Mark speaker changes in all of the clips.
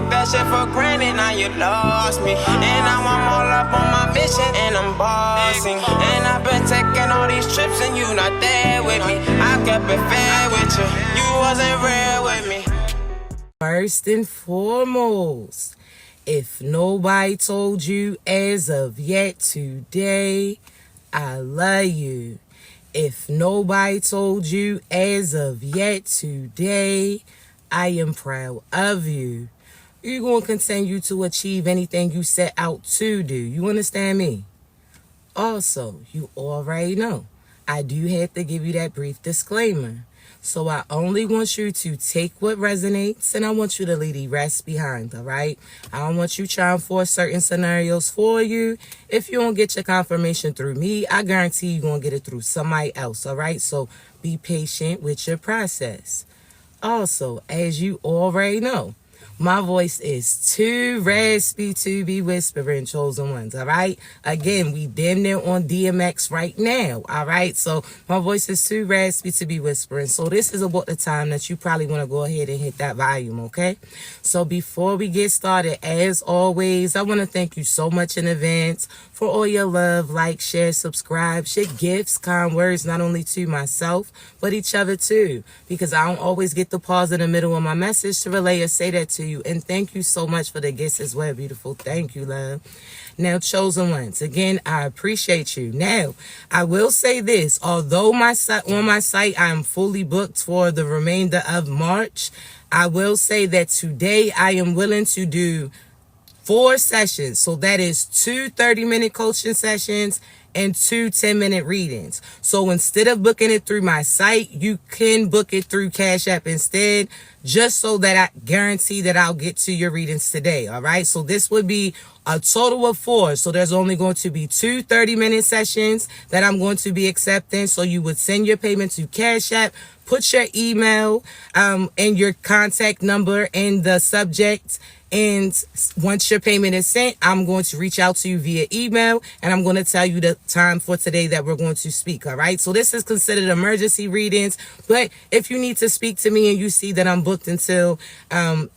Speaker 1: took that shit for granted, now you lost me. And now I'm all up on my mission, and I'm bossing. And I've been taking all these trips, and you not there with me. I kept it fair with you, you wasn't real with me.
Speaker 2: First and foremost, if nobody told you as of yet today, I love you. If nobody told you as of yet today, I am proud of you. You're going to continue to achieve anything you set out to do. You understand me? Also, you already know, I do have to give you that brief disclaimer. So I only want you to take what resonates, and I want you to leave the rest behind, all right? I don't want you trying to force certain scenarios for you. If you don't get your confirmation through me, I guarantee you're going to get it through somebody else, all right? So be patient with your process. Also, as you already know, my voice is too raspy to be whispering, chosen ones, all right? Again, we damn near on DMX right now, all right? So my voice is too raspy to be whispering. So this is about the time that you probably want to go ahead and hit that volume, okay? So before we get started, as always, I want to thank you so much in advance for all your love, like, share, subscribe, share gifts, kind words, not only to myself, but each other too. Because I don't always get the pause in the middle of my message to relay or say that to you. And thank you so much for the gifts as well, beautiful. Thank you, love. Now, chosen ones, again, I appreciate you. Now, I will say this. Although on my site, I am fully booked for the remainder of March, I will say that today I am willing to do 4 sessions. So that is 2 30-minute coaching sessions and 2 10-minute readings. So instead of booking it through my site, you can book it through Cash App instead, just so that I guarantee that I'll get to your readings today. All right. So this would be a total of 4. So there's only going to be 2 30-minute sessions that I'm going to be accepting. So you would send your payment to Cash App, put your email and your contact number in the subject. And once your payment is sent, I'm going to reach out to you via email, and I'm going to tell you the time for today that we're going to speak. All right. So this is considered emergency readings. But if you need to speak to me and you see that I'm booked until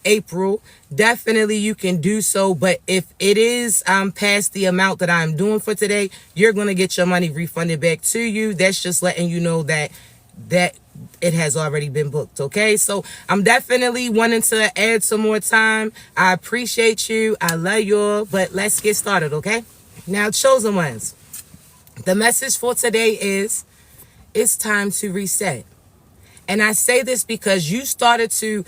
Speaker 2: April, definitely you can do so. But if it is past the amount that I'm doing for today, you're going to get your money refunded back to you. That's just letting you know that it has already been booked. Okay, so I'm definitely wanting to add some more time. I appreciate you. I love you all, but let's get started. Okay, now, chosen ones, the message for today is it's time to reset. And I say this because you started to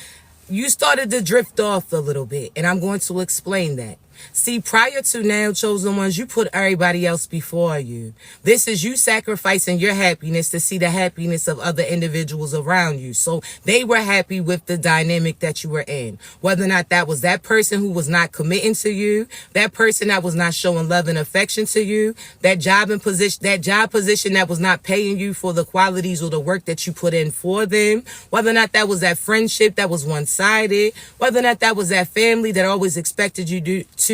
Speaker 2: drift off a little bit, and I'm going to explain that. See, prior to now, chosen ones, you put everybody else before you. This is you sacrificing your happiness to see the happiness of other individuals around you. So they were happy with the dynamic that you were in. Whether or not that was that person who was not committing to you, that person that was not showing love and affection to you, that job position that was not paying you for the qualities or the work that you put in for them, whether or not that was that friendship that was one-sided, whether or not that was that family that always expected you to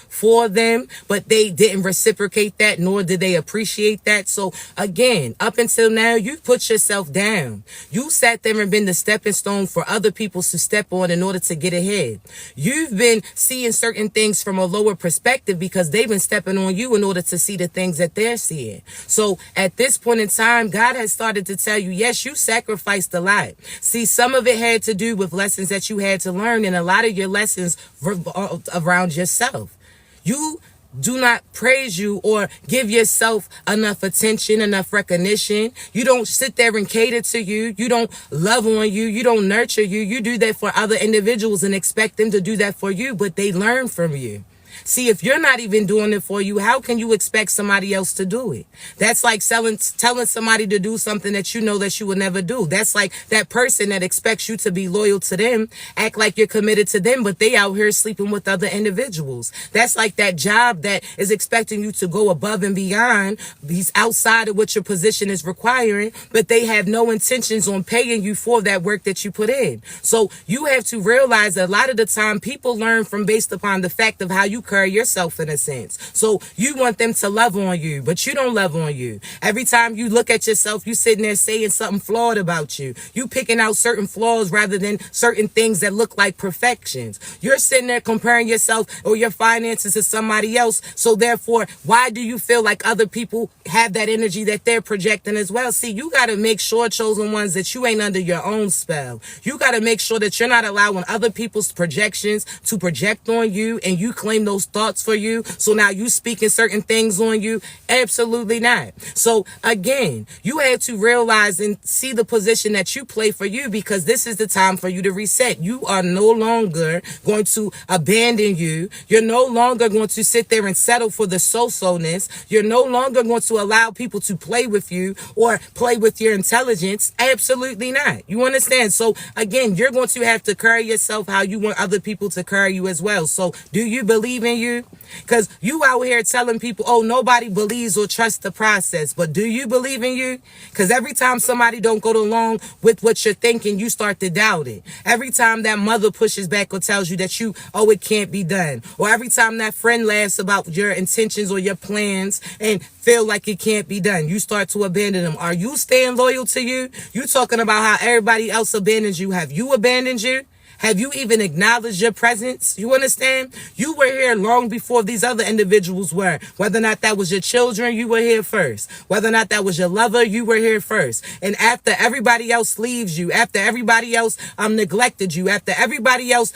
Speaker 2: for them, but they didn't reciprocate that, nor did they appreciate that. So again, up until now, you put yourself down. You sat there and been the stepping stone for other people to step on in order to get ahead. You've been seeing certain things from a lower perspective because they've been stepping on you in order to see the things that they're seeing. So at this point in time, God has started to tell you, yes, you sacrificed a lot. See, some of it had to do with lessons that you had to learn, and a lot of your lessons revolved around yourself. You do not praise you or give yourself enough attention, enough recognition. You don't sit there and cater to you. You don't love on you. You don't nurture you. You do that for other individuals and expect them to do that for you, but they learn from you. See, if you're not even doing it for you, how can you expect somebody else to do it? That's like telling somebody to do something that you know that you would never do. That's like that person that expects you to be loyal to them, act like you're committed to them, but they out here sleeping with other individuals. That's like that job that is expecting you to go above and beyond, these outside of what your position is requiring, but they have no intentions on paying you for that work that you put in. So you have to realize that a lot of the time people learn from based upon the fact of how you carry carry yourself in a sense. So you want them to love on you, but you don't love on you. Every time you look at yourself, you sitting there saying something flawed about you. You picking out certain flaws rather than certain things that look like perfections. You're sitting there comparing yourself or your finances to somebody else. So therefore, why do you feel like other people have that energy that they're projecting as well? See, you got to make sure, chosen ones, that you ain't under your own spell. You got to make sure that you're not allowing other people's projections to project on you and you claim those thoughts for you. So now you speaking certain things on you. Absolutely not. So again, you have to realize and see the position that you play for you, because this is the time for you to reset. You are no longer going to abandon you. You're no longer going to sit there and settle for the so-so-ness. You're no longer going to allow people to play with you or play with your intelligence. Absolutely not. You understand? So again, you're going to have to carry yourself how you want other people to carry you as well. So do you believe in you? Because you out here telling people, oh, nobody believes or trusts the process. But do you believe in you? Because every time somebody don't go along with what you're thinking, you start to doubt it. Every time that mother pushes back or tells you that it can't be done. Or every time that friend laughs about your intentions or your plans and feel like it can't be done, you start to abandon them. Are you staying loyal to you? You talking about how everybody else abandons you. Have you abandoned you? Have you even acknowledged your presence? You understand? You were here long before these other individuals were. Whether or not that was your children, you were here first. Whether or not that was your lover, you were here first. And after everybody else leaves you, after everybody else neglected you, after everybody else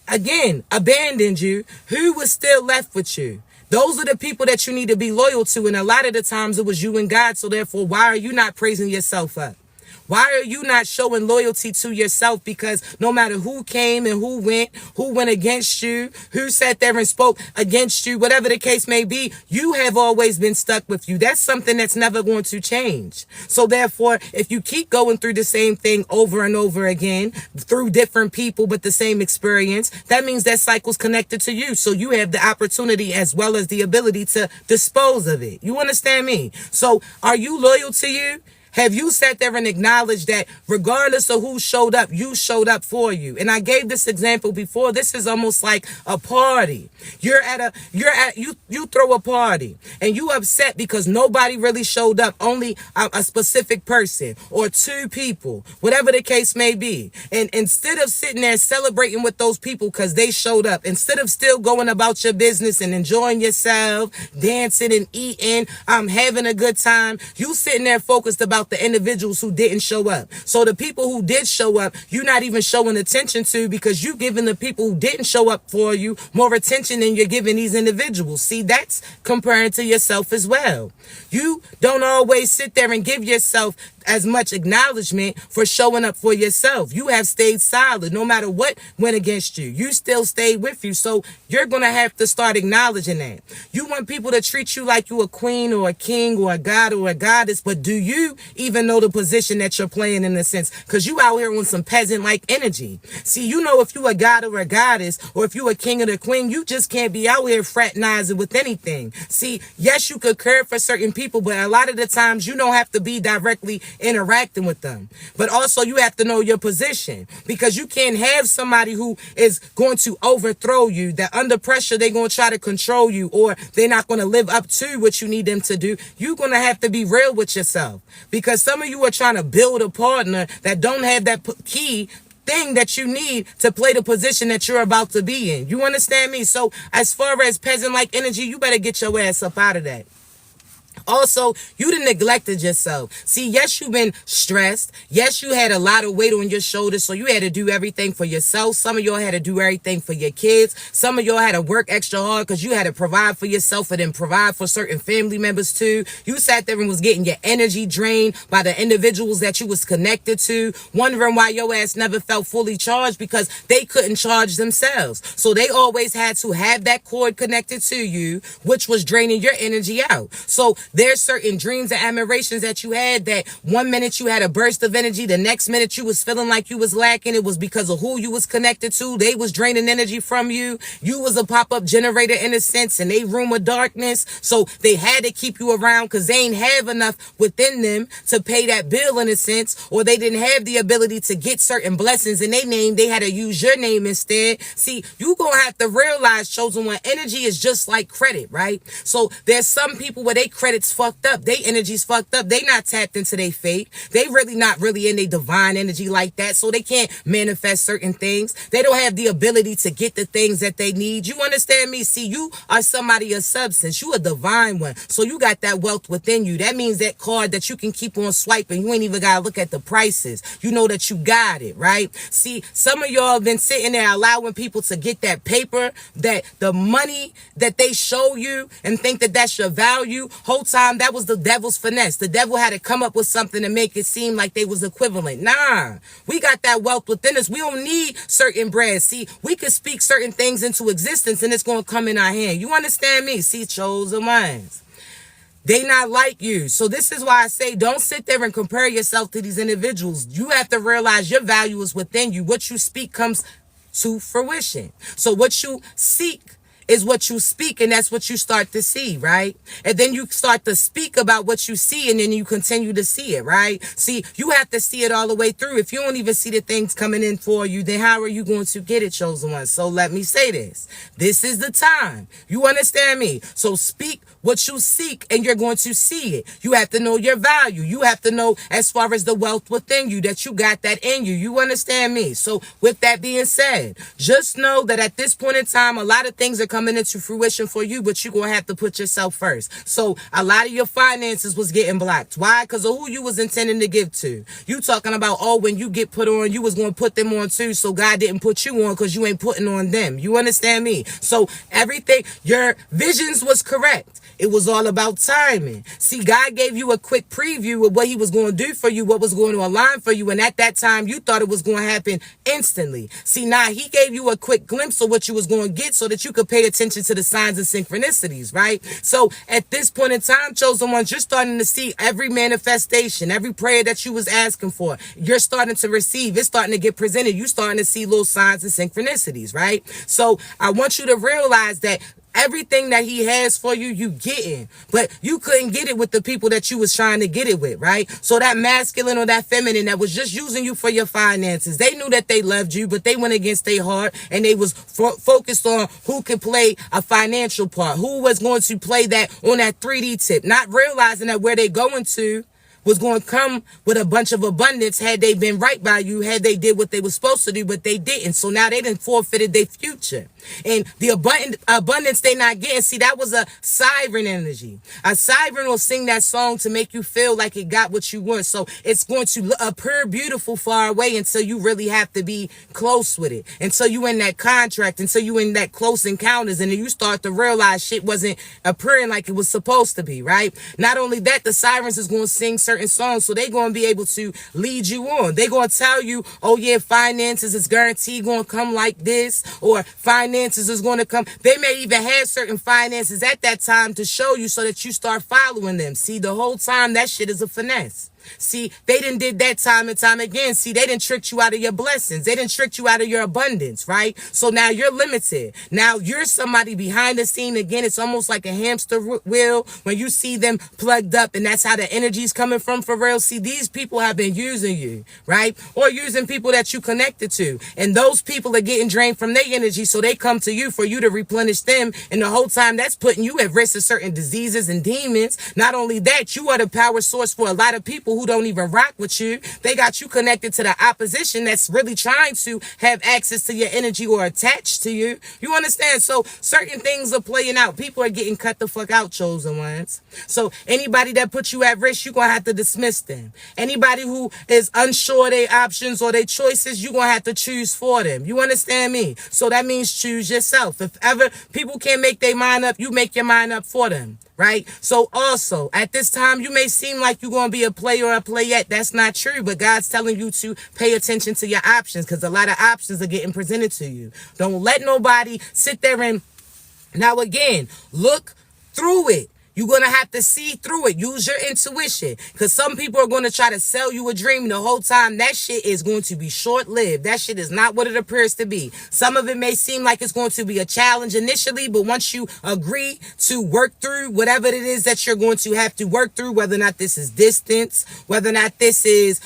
Speaker 2: again abandoned you, who was still left with you? Those are the people that you need to be loyal to. And a lot of the times it was you and God. So therefore, why are you not praising yourself up? Why are you not showing loyalty to yourself? Because no matter who came and who went against you, who sat there and spoke against you, whatever the case may be, you have always been stuck with you. That's something that's never going to change. So therefore, if you keep going through the same thing over and over again, through different people, but the same experience, that means that cycle's connected to you. So you have the opportunity as well as the ability to dispose of it. You understand me? So are you loyal to you? Have you sat there and acknowledged that regardless of who showed up, you showed up for you? And I gave this example before. This is almost like a party. You throw a party and you upset because nobody really showed up, only a specific person or two people, whatever the case may be. And instead of sitting there celebrating with those people because they showed up, instead of still going about your business and enjoying yourself, dancing and eating, having a good time, you sitting there focused about the individuals who didn't show up. So the people who did show up, you're not even showing attention to, because you're giving the people who didn't show up for you more attention than you're giving these individuals. See, that's comparing to yourself as well. You don't always sit there and give yourself as much acknowledgement for showing up for yourself. You have stayed solid. No matter what went against you, you still stayed with you. So you're going to have to start acknowledging that. You want people to treat you like you a queen or a king or a god or a goddess, but do you even know the position that you're playing in a sense? Because you out here on some peasant-like energy. See, you know, if you a god or a goddess, or if you a king or a queen, you just can't be out here fraternizing with anything. See, yes, you could care for certain people, but a lot of the times you don't have to be directly interacting with them. But also you have to know your position, because you can't have somebody who is going to overthrow you, that under pressure they're going to try to control you, or they're not going to live up to what you need them to do. You're going to have to be real with yourself, because some of you are trying to build a partner that don't have that key thing that you need to play the position that you're about to be in. You understand me? So as far as peasant-like energy, you better get your ass up out of that. Also, you done neglected yourself. See, yes, you've been stressed. Yes, you had a lot of weight on your shoulders, so you had to do everything for yourself. Some of y'all had to do everything for your kids. Some of y'all had to work extra hard because you had to provide for yourself and then provide for certain family members too. You sat there and was getting your energy drained by the individuals that you was connected to, wondering why your ass never felt fully charged, because they couldn't charge themselves. So they always had to have that cord connected to you, which was draining your energy out. So there's certain dreams and admirations that you had that one minute you had a burst of energy, the next minute you was feeling like you was lacking. It was because of who you was connected to. They was draining energy from you. You was a pop-up generator in a sense, and they room of darkness. So they had to keep you around because they ain't have enough within them to pay that bill in a sense, or they didn't have the ability to get certain blessings in their name. They had to use your name instead. See, you gonna have to realize, chosen one, energy is just like credit, right? So there's some people where they credit's fucked up. They energy's fucked up. They not tapped into their fate. They really not really in their divine energy like that. So they can't manifest certain things. They don't have the ability to get the things that they need. You understand me? See, you are somebody of substance. You a divine one. So you got that wealth within you. That means that card that you can keep on swiping. You ain't even got to look at the prices. You know that you got it, right? See, some of y'all have been sitting there allowing people to get that paper, that the money that they show you and think that that's your value. Whole time, that was the devil's finesse. The devil had to come up with something to make it seem like they was equivalent. Nah, we got that wealth within us. We don't need certain bread. See, we can speak certain things into existence and it's going to come in our hand. You understand me? See, chosen ones. They not like you. So this is why I say don't sit there and compare yourself to these individuals. You have to realize your value is within you. What you speak comes to fruition. So what you seek is what you speak, and that's what you start to see, right? And then you start to speak about what you see, and then you continue to see it, right? See, you have to see it all the way through. If you don't even see the things coming in for you, then how are you going to get it, chosen one? So let me say this. This is the time. You understand me? So speak what you seek, and you're going to see it. You have to know your value. You have to know, as far as the wealth within you, that you got that in you. You understand me? So with that being said, just know that at this point in time, a lot of things are coming into fruition for you, but you're going to have to put yourself first. So a lot of your finances was getting blocked. Why? Because of who you was intending to give to. You talking about, oh, when you get put on, you was going to put them on too, so God didn't put you on because you ain't putting on them. You understand me? So everything, your visions was correct. It was all about timing. See, God gave you a quick preview of what he was going to do for you, what was going to align for you. And at that time, you thought it was going to happen instantly. See, now he gave you a quick glimpse of what you was going to get so that you could pay attention to the signs and synchronicities, right? So at this point in time, chosen ones, you're starting to see every manifestation, every prayer that you was asking for. You're starting to receive. It's starting to get presented. You're starting to see little signs and synchronicities, right? So I want you to realize that everything that he has for you, you getting. But you couldn't get it with the people that you was trying to get it with, right? So that masculine or that feminine that was just using you for your finances, they knew that they loved you, but they went against their heart, and they was focused on who could play a financial part, who was going to play that on that 3D tip, not realizing that where they going to was going to come with a bunch of abundance had they been right by you, had they did what they were supposed to do, but they didn't. So now they done forfeited their future. And the abundance they not getting, see, that was a siren energy. A siren will sing that song to make you feel like it got what you want. So it's going to appear beautiful far away until you really have to be close with it. Until you in that contract, until you in that close encounters, and then you start to realize shit wasn't appearing like it was supposed to be, right? Not only that, the sirens is going to sing certain songs, so they're going to be able to lead you on. They're going to tell you, oh yeah, finances is guaranteed going to come like this, or finances is going to come. They may even have certain finances at that time to show you so that you start following them. See, the whole time that shit is a finesse. See, they done did that time and time again. See, they done tricked you out of your blessings. They done tricked you out of your abundance, right? So now you're limited. Now you're somebody behind the scene again. It's almost like a hamster wheel when you see them plugged up, and that's how the energy's coming from for real. See, these people have been using you, right? Or using people that you connected to. And those people are getting drained from their energy, so they come to you for you to replenish them. And the whole time that's putting you at risk of certain diseases and demons. Not only that, you are the power source for a lot of people who don't even rock with you. They got you connected to the opposition that's really trying to have access to your energy or attached to you. You understand? So certain things are playing out. People are getting cut the fuck out, chosen ones. So anybody that puts you at risk, you're going to have to dismiss them. Anybody who is unsure of their options or their choices, you're going to have to choose for them. You understand me? So that means choose yourself. If ever people can't make their mind up, you make your mind up for them. Right? So also, at this time, you may seem like you're going to be a player or a playette. That's not true, but God's telling you to pay attention to your options, because a lot of options are getting presented to you. Don't let nobody sit there and, now again, look through it. You're going to have to see through it. Use your intuition. Because some people are going to try to sell you a dream the whole time. That shit is going to be short-lived. That shit is not what it appears to be. Some of it may seem like it's going to be a challenge initially, but once you agree to work through whatever it is that you're going to have to work through, whether or not this is distance, whether or not this is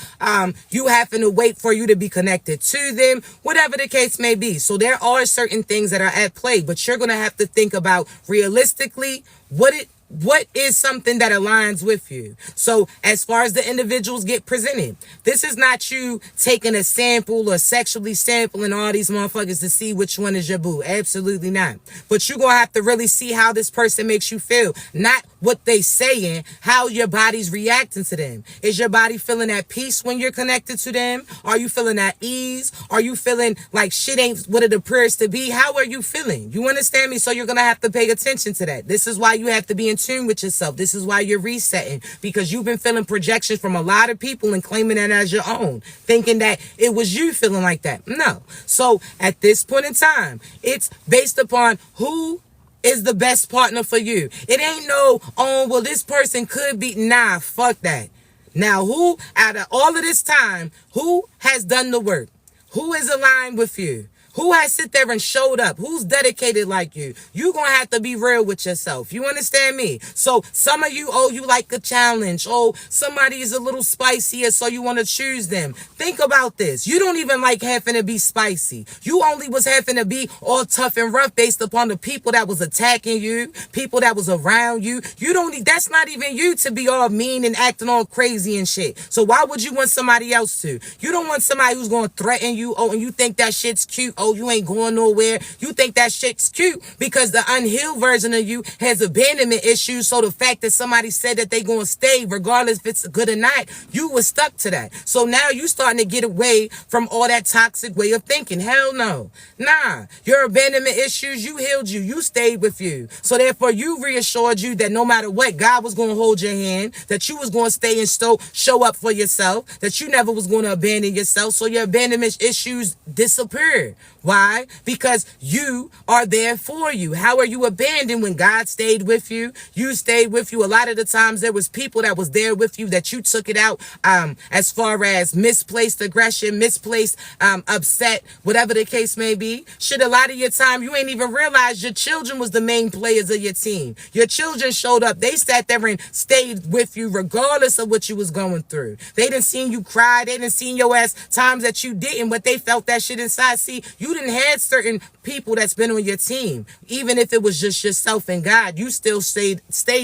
Speaker 2: you having to wait for you to be connected to them, whatever the case may be. So there are certain things that are at play, but you're going to have to think about realistically what is something that aligns with you. So as far as the individuals get presented, this is not you taking a sample or sexually sampling all these motherfuckers to see which one is your boo. Absolutely not. But you're going to have to really see how this person makes you feel. Not what they saying, how your body's reacting to them. Is your body feeling at peace when you're connected to them? Are you feeling at ease? Are you feeling like shit ain't what it appears to be? How are you feeling? You understand me? So you're going to have to pay attention to that. This is why you have to be in tune with yourself. This is why you're resetting, because you've been feeling projections from a lot of people and claiming that as your own, thinking that it was you feeling like that. No. So at this point in time, it's based upon who is the best partner for you. It ain't no, oh, well, this person could be. Nah, fuck that. Now, who out of all of this time, who has done the work? Who is aligned with you? Who has sit there and showed up? Who's dedicated like you? You're going to have to be real with yourself. You understand me? So some of you, oh, you like a challenge. Oh, somebody is a little spicier, so you want to choose them. Think about this. You don't even like having to be spicy. You only was having to be all tough and rough based upon the people that was attacking you, people that was around you. You don't, that's not even you to be all mean and acting all crazy and shit. So why would you want somebody else to? You don't want somebody who's going to threaten you. Oh, and you think that shit's cute. Oh, you ain't going nowhere. You think that shit's cute because the unhealed version of you has abandonment issues. So the fact that somebody said that they going to stay, regardless if it's good or not, you was stuck to that. So now you starting to get away from all that toxic way of thinking. Hell no. Nah. Your abandonment issues, you healed you. You stayed with you. So therefore, you reassured you that no matter what, God was going to hold your hand, that you was going to stay and show up for yourself, that you never was going to abandon yourself. So your abandonment issues disappeared. Why? Because you are there for you. How are you abandoned when God stayed with you? You stayed with you. A lot of the times there was people that was there with you that you took it out as far as misplaced aggression, misplaced upset, whatever the case may be. Shit, a lot of your time you ain't even realize your children was the main players of your team. Your children showed up. They sat there and stayed with you regardless of what you was going through. They didn't see you cry. They didn't see your ass times that you didn't, but they felt that shit inside. See, you didn't have certain people that's been on your team. Even if it was just yourself and God, you still stayed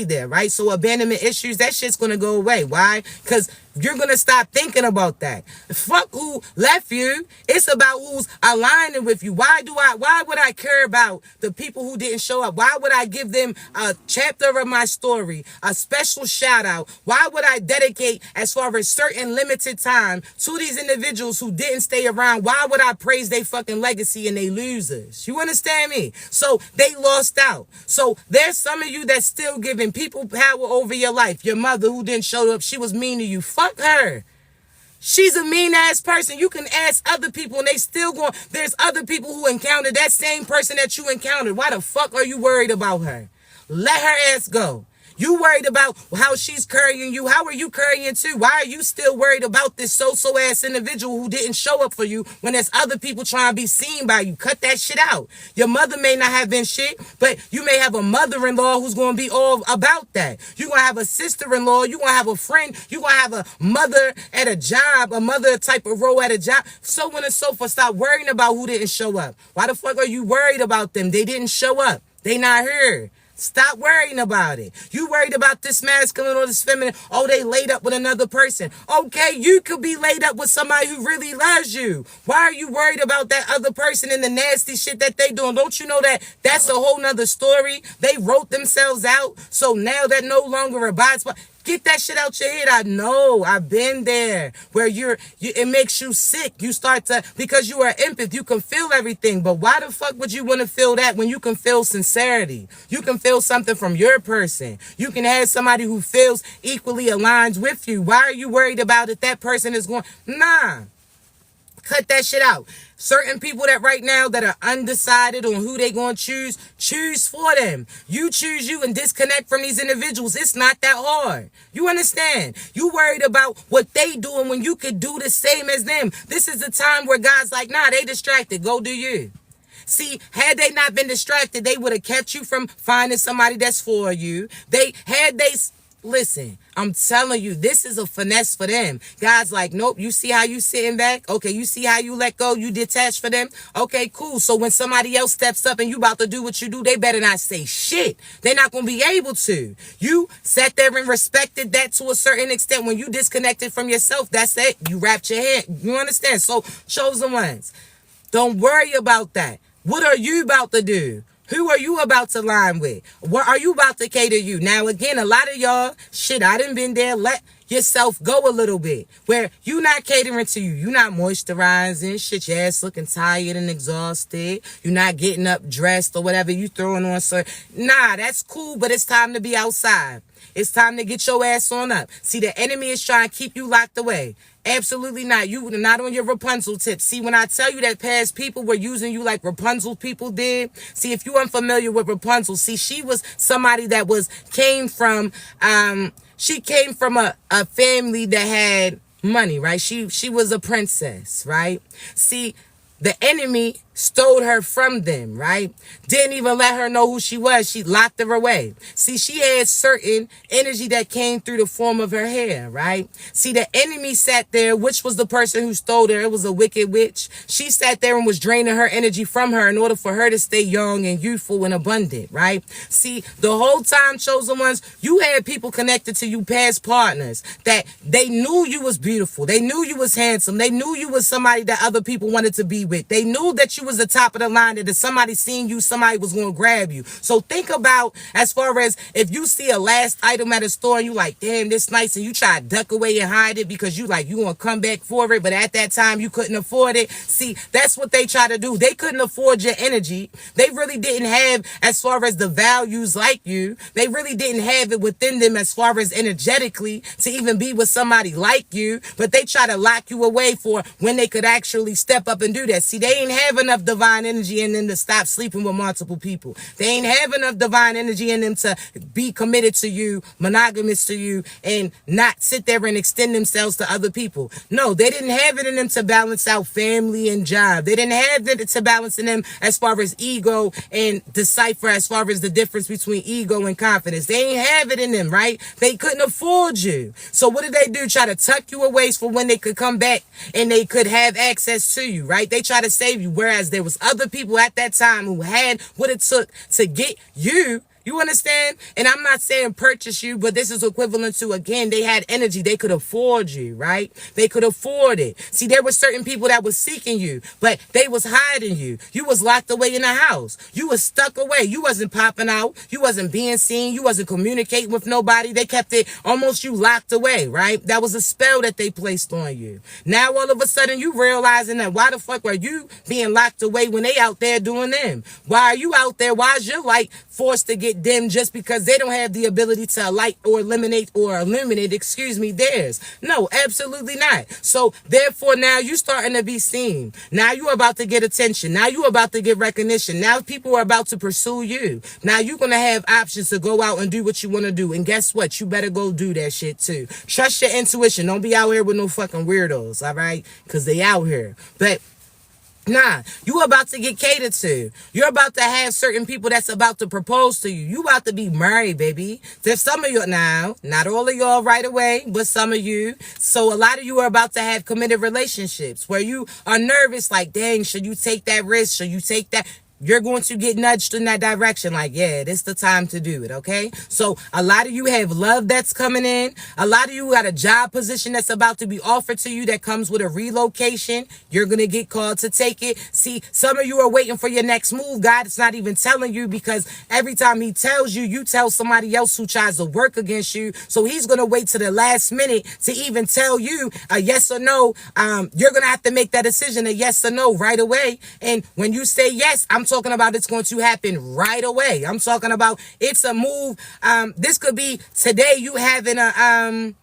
Speaker 2: there, right? So abandonment issues, that shit's going to go away. Why? Because you're going to stop thinking about that. Fuck who left you. It's about who's aligning with you. Why would I care about the people who didn't show up? Why would I give them a chapter of my story, a special shout out? Why would I dedicate as far as certain limited time to these individuals who didn't stay around? Why would I praise their fucking legacy and they losers? You understand me? So they lost out. So there's some of you that's still giving people power over your life. Your mother who didn't show up, she was mean to you. Fuck her. She's a mean ass person. You can ask other people and they still going. There's other people who encountered that same person that you encountered. Why the fuck are you worried about her? Let her ass go. You worried about how she's carrying you. How are you carrying too? Why are you still worried about this so-so ass individual who didn't show up for you when there's other people trying to be seen by you? Cut that shit out. Your mother may not have been shit, but you may have a mother-in-law who's going to be all about that. You're going to have a sister-in-law. You're going to have a friend. You're going to have a mother at a job, a mother type of role at a job. So on and so forth. Stop worrying about who didn't show up. Why the fuck are you worried about them? They didn't show up. They not here. Stop worrying about it. You worried about this masculine or this feminine. Oh, they laid up with another person. Okay, you could be laid up with somebody who really loves you. Why are you worried about that other person and the nasty shit that they doing? Don't you know that that's a whole nother story? They wrote themselves out. So now that no longer abides by. Get that shit out your head. I know. I've been there where it makes you sick. You start to, because you are empath, you can feel everything. But why the fuck would you want to feel that when you can feel sincerity? You can feel something from your person. You can have somebody who feels equally aligned with you. Why are you worried about if that person is going? Nah. Cut that shit out. Certain people that right now that are undecided on who they gonna choose for them. You choose you and disconnect from these individuals. It's not that hard. You understand? You worried about what they doing when you could do the same as them. This is the time where God's like, nah, they distracted. Go do you. See, had they not been distracted, they would have kept you from finding somebody that's for you. Listen, I'm telling you, this is a finesse for them. God's like, nope, you see how you sitting back? Okay, you see how you let go? You detach for them? Okay, cool. So when somebody else steps up and you about to do what you do, they better not say shit. They're not going to be able to. You sat there and respected that to a certain extent. When you disconnected from yourself, that's it. You wrapped your head. You understand? So, chosen ones, don't worry about that. What are you about to do? Who are you about to line with? What are you about to cater you? Now, again, a lot of y'all, shit, I done been there. Let yourself go a little bit. Where you not catering to you. You not moisturizing. Shit, your ass looking tired and exhausted. You not getting up dressed or whatever. You throwing on. Nah, that's cool, but it's time to be outside. It's time to get your ass on up. See, the enemy is trying to keep you locked away. Absolutely not. You not on your Rapunzel tip. See, when I tell you that past people were using you like Rapunzel people did, see, if you unfamiliar with Rapunzel, see, she was somebody that came from a family that had money, right? She was a princess, right? See, the enemy stole her from them, right? Didn't even let her know who she was. She locked her away. See, she had certain energy that came through the form of her hair, right? See, the enemy sat there, which was the person who stole her. It was a wicked witch. She sat there and was draining her energy from her in order for her to stay young and youthful and abundant, right? See, the whole time, chosen ones, you had people connected to you, past partners, that they knew you was beautiful. They knew you was handsome. They knew you was somebody that other people wanted to be with. They knew that you was the top of the line, that if somebody seen you, somebody was going to grab you. So think about, as far as if you see a last item at a store and you like, damn, this nice, and you try to duck away and hide it because you like, you want to come back for it, but at that time you couldn't afford it. See, that's what they try to do. They couldn't afford your energy. They really didn't have, as far as the values like you, they really didn't have it within them as far as energetically to even be with somebody like you, but they try to lock you away for when they could actually step up and do that. See, they ain't have enough divine energy in them to stop sleeping with multiple people. They ain't have enough divine energy in them to be committed to you, monogamous to you, and not sit there and extend themselves to other people. No, they didn't have it in them to balance out family and job. They didn't have it to balance in them as far as ego and decipher as far as the difference between ego and confidence. They ain't have it in them, right? They couldn't afford you. So what did they do? Try to tuck you away for when they could come back and they could have access to you, right? They try to save you, whereas there was other people at that time who had what it took to get you. You understand? And I'm not saying purchase you, but this is equivalent to, again, they had energy. They could afford you, right? They could afford it. See, there were certain people that was seeking you, but they was hiding you. You was locked away in the house. You was stuck away. You wasn't popping out. You wasn't being seen. You wasn't communicating with nobody. They kept it almost you locked away, right? That was a spell that they placed on you. Now, all of a sudden, you realizing that why the fuck are you being locked away when they out there doing them? Why are you out there? Why is your light forced to get dim just because they don't have the ability to light or eliminate theirs? No, absolutely not. So therefore now you starting to be seen. Now you about to get attention. Now you about to get recognition. Now people are about to pursue you. Now you're going to have options to go out and do what you want to do. And guess what? You better go do that shit too. Trust your intuition. Don't be out here with no fucking weirdos, all right? Because they out here. But nah, you about to get catered to. You're about to have certain people that's about to propose to you. You about to be married, baby. There's some of you now, not all of y'all right away, but some of you. So a lot of you are about to have committed relationships where you are nervous, like, dang, should you take that risk? Should you take that? You're going to get nudged in that direction. Like, yeah, this the time to do it, okay? So a lot of you have love that's coming in. A lot of you got a job position that's about to be offered to you that comes with a relocation. You're going to get called to take it. See, some of you are waiting for your next move. God is not even telling you, because every time he tells you, you tell somebody else who tries to work against you. So he's going to wait to the last minute to even tell you a yes or no. You're going to have to make that decision, a yes or no, right away. And when you say yes, I'm talking about it's going to happen right away. I'm talking about it's a move. This could be today you having a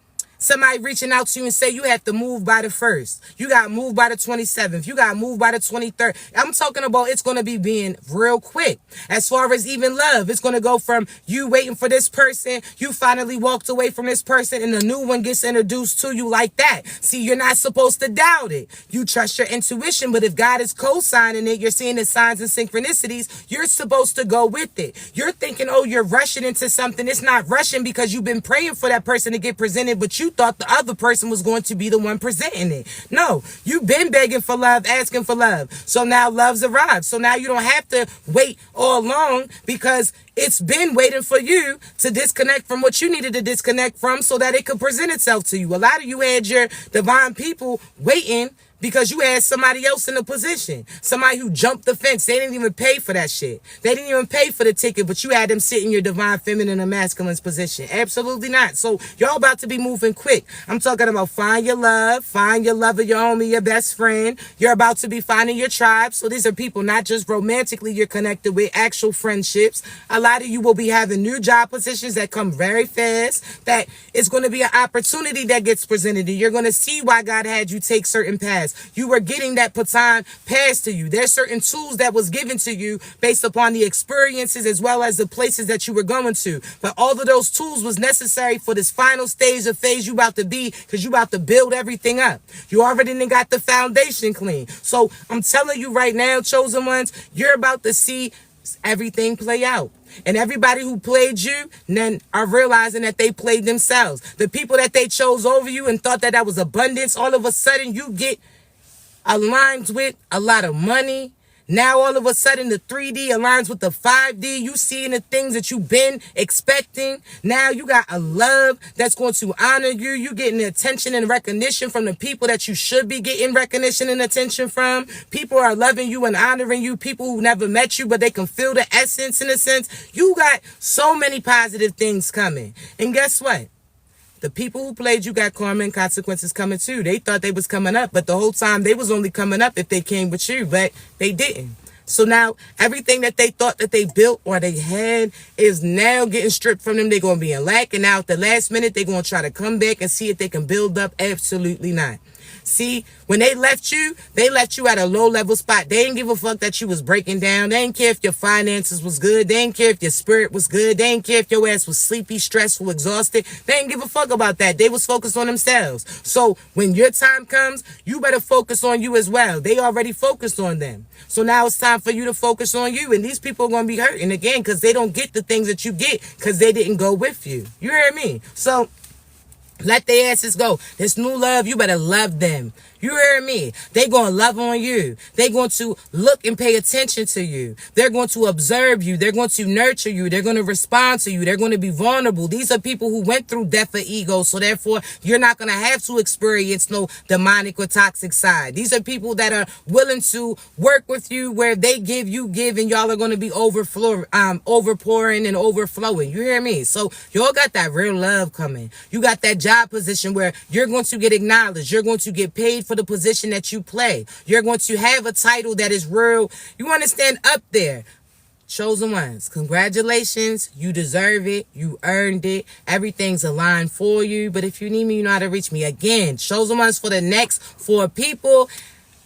Speaker 2: Somebody reaching out to you and say you have to move by the 1st. You got moved by the 27th. You got moved by the 23rd. I'm talking about it's going to be being real quick. As far as even love, it's going to go from you waiting for this person, you finally walked away from this person, and a new one gets introduced to you like that. See, you're not supposed to doubt it. You trust your intuition, but if God is co-signing it, you're seeing the signs and synchronicities, you're supposed to go with it. You're thinking, oh, you're rushing into something. It's not rushing because you've been praying for that person to get presented, but you thought the other person was going to be the one presenting it. No, you've been begging for love, asking for love. So now love's arrived. So now you don't have to wait all along because it's been waiting for you to disconnect from what you needed to disconnect from so that it could present itself to you. A lot of you had your divine people waiting because you had somebody else in the position. Somebody who jumped the fence. They didn't even pay for that shit. They didn't even pay for the ticket, but you had them sit in your divine feminine and masculine's position. Absolutely not. So y'all about to be moving quick. I'm talking about find your love, find your lover, your homie, your best friend. You're about to be finding your tribe. So these are people not just romantically you're connected with, actual friendships. A lot of you will be having new job positions that come very fast. That it's going to be an opportunity that gets presented to you. You're going to see why God had you take certain paths. You were getting that baton passed to you. There's certain tools that was given to you based upon the experiences as well as the places that you were going to. But all of those tools was necessary for this final stage of phase you about to be because you about to build everything up. You already done got the foundation clean. So I'm telling you right now, chosen ones, you're about to see everything play out. And everybody who played you then are realizing that they played themselves. The people that they chose over you and thought that was abundance, all of a sudden you get aligned with a lot of money. Now all of a sudden the 3D aligns with the 5D. You seeing the things that you've been expecting. Now you got a love that's going to honor you. You getting the attention and recognition from the people that you should be getting recognition and attention from. People are loving you and honoring you. People who never met you, but they can feel the essence in a sense. You got so many positive things coming. And guess what? The people who played you got karma and consequences coming too. They thought they was coming up, but the whole time they was only coming up if they came with you, but they didn't. So now everything that they thought that they built or they had is now getting stripped from them. They're going to be in lack. And now at the last minute, they're going to try to come back and see if they can build up. Absolutely not. See, when they left you at a low level spot. They didn't give a fuck that you was breaking down. They didn't care if your finances was good. They didn't care if your spirit was good. They didn't care if your ass was sleepy, stressful, exhausted. They didn't give a fuck about that. They was focused on themselves. So when your time comes, you better focus on you as well. They already focused on them. So now it's time for you to focus on you. And these people are going to be hurting again because they don't get the things that you get because they didn't go with you. You hear me? So let their asses go. This new love, you better love them. You hear me? They going to love on you. They going to look and pay attention to you. They're going to observe you. They're going to nurture you. They're going to respond to you. They're going to be vulnerable. These are people who went through death of ego. So therefore, you're not going to have to experience no demonic or toxic side. These are people that are willing to work with you where they give, you give, and y'all are going to be overpouring and overflowing. You hear me? So y'all got that real love coming. You got that job position where you're going to get acknowledged. You're going to get paid for the position that you play. You're going to have a title that is real. You understand? Up there. Chosen ones, congratulations. You deserve it. You earned it. Everything's aligned for you. But if you need me, you know how to reach me. Again, chosen ones for the next 4 people.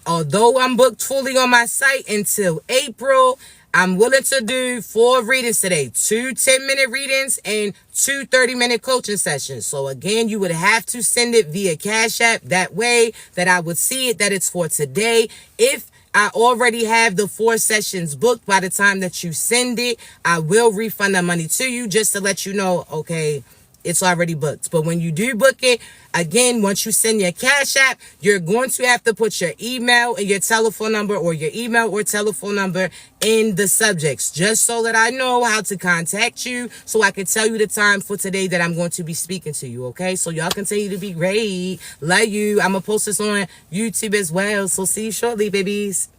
Speaker 2: Although I'm booked fully on my site until April, I'm willing to do 4 readings today. 2 10-minute readings and 2 30-minute coaching sessions. So again, you would have to send it via Cash App. That way that I would see it that it's for today. If I already have the 4 sessions booked by the time that you send it, I will refund the money to you just to let you know, okay, it's already booked. But when you do book it, again, once you send your Cash App, you're going to have to put your email and your telephone number or your email or telephone number in the subjects, just so that I know how to contact you, so I can tell you the time for today that I'm going to be speaking to you, okay? So y'all continue to be great. Love you. I'm going to post this on YouTube as well. So see you shortly, babies.